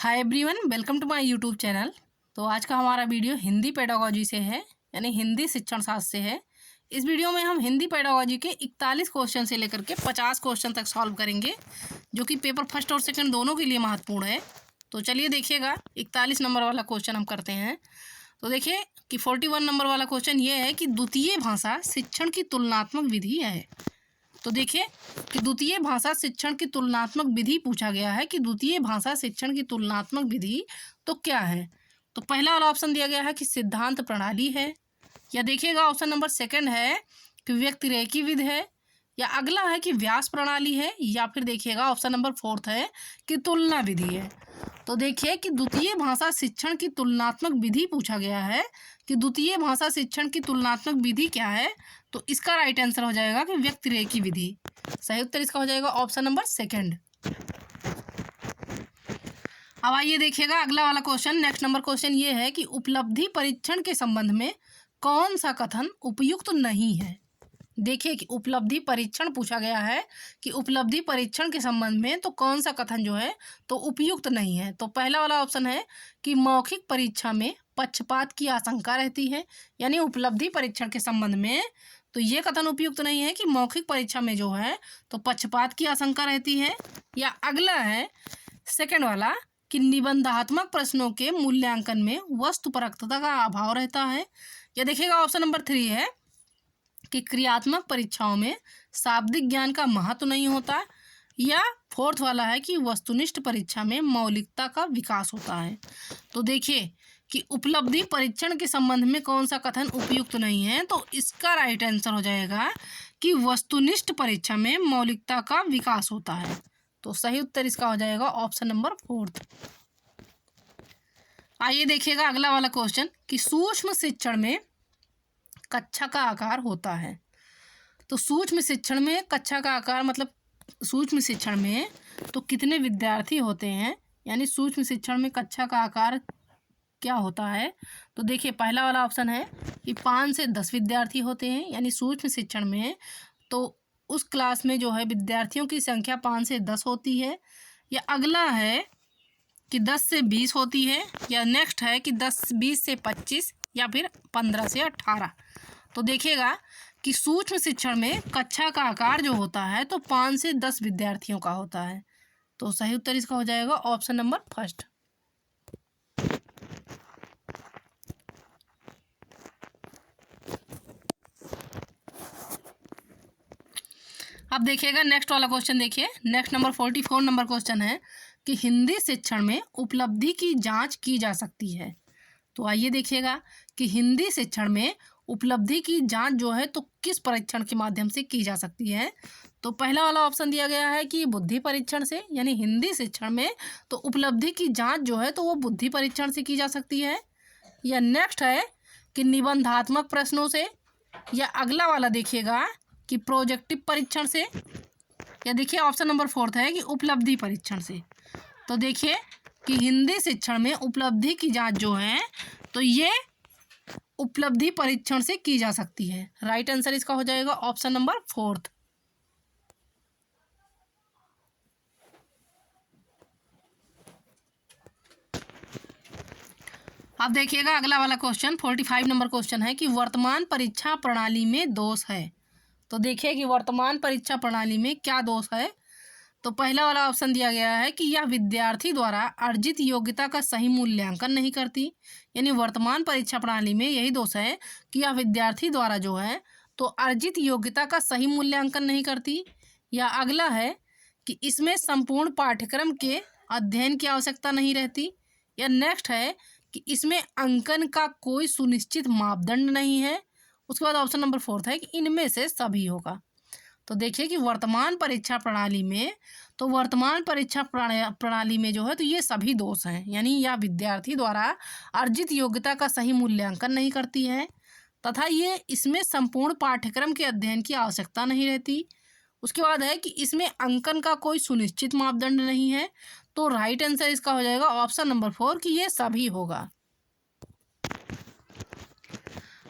Hi everyone, welcome to my YouTube channel. तो आज का हमारा वीडियो हिंदी पेडागोजी से है, यानी हिंदी शिक्षण शास्त्र से है। इस वीडियो में हम हिंदी पेडागोजी के 41 क्वेश्चन से लेकर के 50 क्वेश्चन तक सॉल्व करेंगे, जो कि पेपर फर्स्ट और सेकंड दोनों के लिए महत्वपूर्ण है। तो चलिए देखिएगा, 41 नंबर वाला क्वेश्चन हम करते हैं। तो देखिए कि 41 नंबर वाला क्वेश्चन ये है कि द्वितीय भाषा शिक्षण की तुलनात्मक विधि है। तो देखिए कि द्वितीय भाषा शिक्षण की तुलनात्मक विधि पूछा गया है कि द्वितीय भाषा शिक्षण की तुलनात्मक विधि तो क्या है। तो पहला वाला ऑप्शन दिया गया है कि सिद्धांत प्रणाली है, या देखिएगा ऑप्शन नंबर सेकंड है कि व्यक्तिरेखी विधि है, या अगला है कि व्यास प्रणाली है, या फिर देखिएगा ऑप्शन नंबर फोर्थ है कि तुलना विधि है। तो देखिए कि द्वितीय भाषा शिक्षण की तुलनात्मक विधि पूछा गया है कि द्वितीय भाषा शिक्षण की तुलनात्मक विधि क्या है। तो इसका राइट आंसर हो जाएगा कि व्यक्तिरेखी विधि। सही उत्तर इसका हो जाएगा ऑप्शन नंबर सेकंड। अब आइए देखिएगा अगला वाला क्वेश्चन। नेक्स्ट नंबर क्वेश्चन ये है कि उपलब्धि परीक्षण के संबंध में कौन सा कथन उपयुक्त नहीं है। देखिए कि उपलब्धि परीक्षण पूछा गया है कि उपलब्धि परीक्षण के संबंध में तो कौन सा कथन जो है तो उपयुक्त नहीं है। तो पहला वाला ऑप्शन है कि मौखिक परीक्षा में पक्षपात की आशंका रहती है, यानी उपलब्धि परीक्षण के संबंध में तो ये कथन उपयुक्त नहीं है कि मौखिक परीक्षा में जो है तो पक्षपात की आशंका रहती है। या अगला है सेकंड वाला कि निबंधात्मक प्रश्नों के मूल्यांकन में वस्तुपरकता का अभाव रहता है। या देखिएगा ऑप्शन नंबर 3 है कि क्रियात्मक परीक्षाओं में शाब्दिक ज्ञान का महत्व नहीं होता। या फोर्थ वाला है कि वस्तुनिष्ठ परीक्षा में मौलिकता का विकास होता है। तो देखिए कि उपलब्धि परीक्षण के संबंध में कौन सा कथन उपयुक्त नहीं है। तो इसका राइट आंसर हो जाएगा कि वस्तुनिष्ठ परीक्षा में मौलिकता का विकास होता है। तो सही उत्तर इसका हो जाएगा ऑप्शन नंबर फोर्थ। आइए देखिएगा अगला वाला क्वेश्चन कि सूक्ष्म शिक्षण में कक्षा का आकार होता है। तो सूक्ष्म शिक्षण में कक्षा का आकार मतलब सूक्ष्म शिक्षण में तो कितने विद्यार्थी होते हैं, यानी सूक्ष्म शिक्षण में कक्षा का आकार क्या होता है। तो देखिए पहला वाला ऑप्शन है कि 5 से 10 विद्यार्थी होते हैं, यानी सूक्ष्म शिक्षण में तो उस क्लास में जो है विद्यार्थियों की संख्या 5 से 10 होती है। या अगला है कि 10 से 20 होती है, या नेक्स्ट है कि 20 से 25, या फिर 15 से 18। तो देखिएगा कि सूक्ष्म शिक्षण में कक्षा का आकार जो होता है तो 5 से 10 विद्यार्थियों का होता है। तो सही उत्तर इसका हो जाएगा ऑप्शन नंबर फर्स्ट। अब देखिएगा नेक्स्ट वाला क्वेश्चन। देखिए नेक्स्ट नंबर 44 नंबर क्वेश्चन है कि हिंदी शिक्षण में उपलब्धि की जांच की जा सकती है। तो आइए देखिएगा कि हिंदी शिक्षण में उपलब्धि की जांच जो है तो किस परीक्षण के माध्यम से की जा सकती है। तो पहला वाला ऑप्शन दिया गया है कि बुद्धि परीक्षण से, यानी हिंदी शिक्षण में तो उपलब्धि की जांच जो है तो वो बुद्धि परीक्षण से की जा सकती है। या नेक्स्ट है कि निबंधात्मक प्रश्नों से, या अगला वाला देखिएगा कि प्रोजेक्टिव परीक्षण से, या देखिए ऑप्शन नंबर फोर्थ है कि उपलब्धि परीक्षण से। तो देखिए कि हिंदी शिक्षण में उपलब्धि की जांच जो है तो ये उपलब्धि परीक्षण से की जा सकती है। राइट आंसर इसका हो जाएगा ऑप्शन नंबर फोर्थ। अब देखिएगा अगला वाला क्वेश्चन 45 नंबर क्वेश्चन है कि वर्तमान परीक्षा प्रणाली में दोष है। तो देखिए कि वर्तमान परीक्षा प्रणाली में क्या दोष है। तो पहला वाला ऑप्शन दिया गया है कि यह विद्यार्थी द्वारा अर्जित योग्यता का सही मूल्यांकन नहीं करती, यानी वर्तमान परीक्षा प्रणाली में यही दोष है कि यह विद्यार्थी द्वारा जो है तो अर्जित योग्यता का सही मूल्यांकन नहीं करती। या अगला है कि इसमें संपूर्ण पाठ्यक्रम के अध्ययन की आवश्यकता नहीं रहती। या नेक्स्ट है कि इसमें अंकन का कोई सुनिश्चित मापदंड नहीं है। उसके बाद ऑप्शन नंबर फोर्थ है कि इनमें से सभी होगा। तो देखिए कि वर्तमान परीक्षा प्रणाली में तो वर्तमान परीक्षा प्रणाली में जो है तो ये सभी दोष हैं, यानी यह विद्यार्थी द्वारा अर्जित योग्यता का सही मूल्यांकन नहीं करती है, तथा ये इसमें संपूर्ण पाठ्यक्रम के अध्ययन की आवश्यकता नहीं रहती। उसके बाद है कि इसमें अंकन का कोई सुनिश्चित मापदंड नहीं है। तो राइट आंसर इसका हो जाएगा ऑप्शन नंबर 4 कि ये सभी होगा।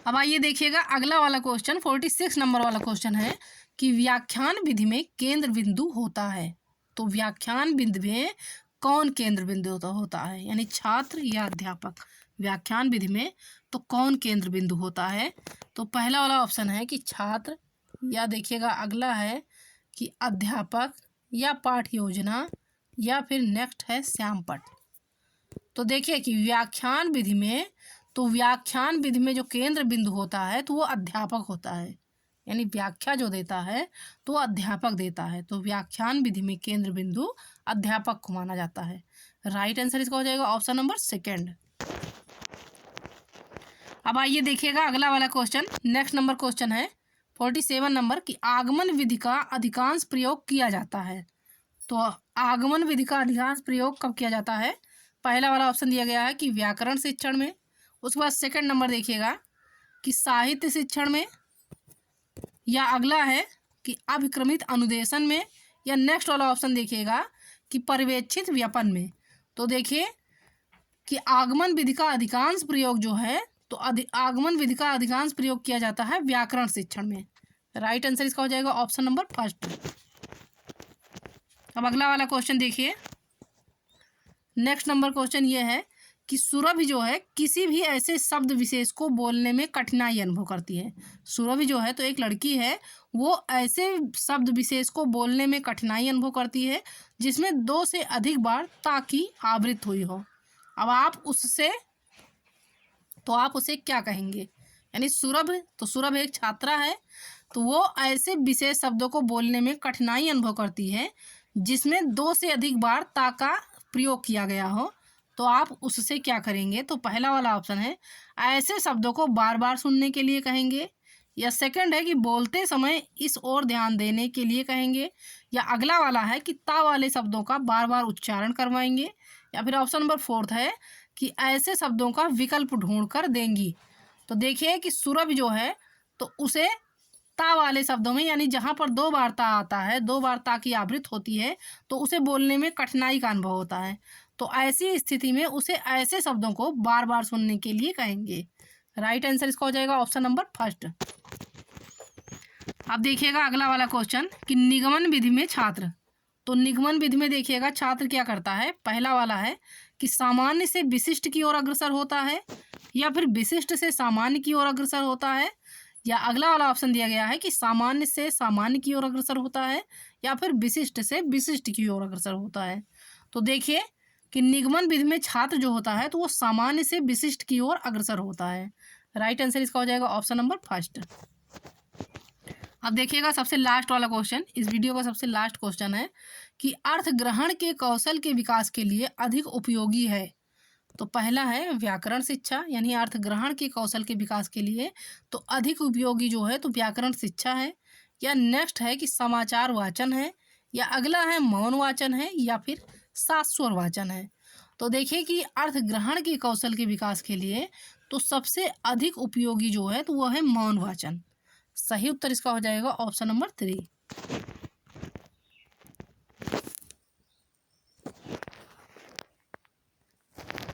अब आइए देखिएगा अगला वाला क्वेश्चन 46 नंबर वाला क्वेश्चन है कि व्याख्यान विधि में केंद्र बिंदु होता है। तो व्याख्यान विधि में कौन केंद्र बिंदु होता है, यानी छात्र या अध्यापक। व्याख्यान विधि में तो कौन केंद्र बिंदु होता है, तो पहला वाला ऑप्शन है कि छात्र, या देखिएगा अगला है कि अध्यापक या पाठ योजना, या फिर नेक्स्ट है श्यामपट। तो देखिए कि व्याख्यान विधि में जो केंद्र बिंदु होता है तो वो अध्यापक होता है, यानी व्याख्या जो देता है तो अध्यापक देता है। तो व्याख्यान विधि में केंद्र बिंदु अध्यापक को माना जाता है। राइट आंसर इसका हो जाएगा ऑप्शन नंबर सेकंड। अब आइए देखिएगा अगला वाला क्वेश्चन। नेक्स्ट नंबर क्वेश्चन है 47 नंबर की आगमन विधि का अधिकांश प्रयोग किया जाता है। तो आगमन विधि का अधिकांश प्रयोग कब किया जाता है? पहला वाला ऑप्शन दिया गया है कि व्याकरण शिक्षण में। उसके बाद सेकंड नंबर देखिएगा कि साहित्य शिक्षण में, या अगला है कि अभिक्रमित अनुदेशन में, या नेक्स्ट वाला ऑप्शन देखिएगा कि पर्यवेक्षित व्यापन में। तो देखिए कि आगमन विधि का अधिकांश प्रयोग जो है तो आगमन विधि का अधिकांश प्रयोग किया जाता है व्याकरण शिक्षण में। राइट आंसर इसका हो जाएगा ऑप्शन नंबर फर्स्ट। अब अगला वाला क्वेश्चन देखिए। नेक्स्ट नंबर क्वेश्चन ये है कि सुरभि जो है किसी भी ऐसे शब्द विशेष को बोलने में कठिनाई अनुभव करती है। सुरभि जो है तो एक लड़की है, वो ऐसे शब्द विशेष को बोलने में कठिनाई अनुभव करती है जिसमें 2 से अधिक बार ताकि आवृत हुई हो। अब आप उसे क्या कहेंगे? यानी सुरभ एक छात्रा है, तो वो ऐसे विशेष शब्दों को बोलने में कठिनाई अनुभव करती है जिसमें 2 से अधिक बार ता का प्रयोग किया गया हो। तो आप उससे क्या करेंगे? तो पहला वाला ऑप्शन है ऐसे शब्दों को बार बार सुनने के लिए कहेंगे, या सेकंड है कि बोलते समय इस ओर ध्यान देने के लिए कहेंगे, या अगला वाला है कि ता वाले शब्दों का बार बार उच्चारण करवाएंगे, या फिर ऑप्शन नंबर फोर्थ है कि ऐसे शब्दों का विकल्प ढूंढ कर देंगी। तो देखिए कि सुरभि जो है तो उसे ता वाले शब्दों में, यानी जहाँ पर 2 बार ता आता है, 2 बार ता की आवृत्ति होती है, तो उसे बोलने में कठिनाई का अनुभव होता है। तो ऐसी स्थिति में उसे ऐसे शब्दों को बार बार सुनने के लिए कहेंगे। राइट आंसर इसका हो जाएगा ऑप्शन नंबर फर्स्ट। अब देखिएगा अगला वाला क्वेश्चन कि निगमन विधि में छात्र। तो निगमन विधि में देखिएगा छात्र क्या करता है? पहला वाला है कि सामान्य से विशिष्ट की ओर अग्रसर होता है, या फिर विशिष्ट से सामान्य की ओर अग्रसर होता है, या अगला वाला ऑप्शन दिया गया है कि सामान्य से सामान्य की ओर अग्रसर होता है, या फिर विशिष्ट से विशिष्ट की ओर अग्रसर होता है। तो देखिए कि निगमन विधि में छात्र जो होता है तो वो सामान्य से विशिष्ट की ओर अग्रसर होता है। राइट आंसर इसका हो जाएगा ऑप्शन नंबर फर्स्ट। अब देखिएगा सबसे लास्ट वाला क्वेश्चन, इस वीडियो का सबसे लास्ट क्वेश्चन है कि अर्थ ग्रहण के कौशल के विकास के लिए अधिक उपयोगी है। तो पहला है व्याकरण शिक्षा, यानी अर्थ ग्रहण के कौशल के विकास के लिए तो अधिक उपयोगी जो है तो व्याकरण शिक्षा है, या नेक्स्ट है कि समाचार वाचन है, या अगला है मौन वाचन है, या फिर शास्वर वाचन है। तो देखिए कि अर्थ ग्रहण के कौशल के विकास के लिए तो सबसे अधिक उपयोगी जो है तो वह है मौन वाचन। सही उत्तर इसका हो जाएगा ऑप्शन नंबर 3।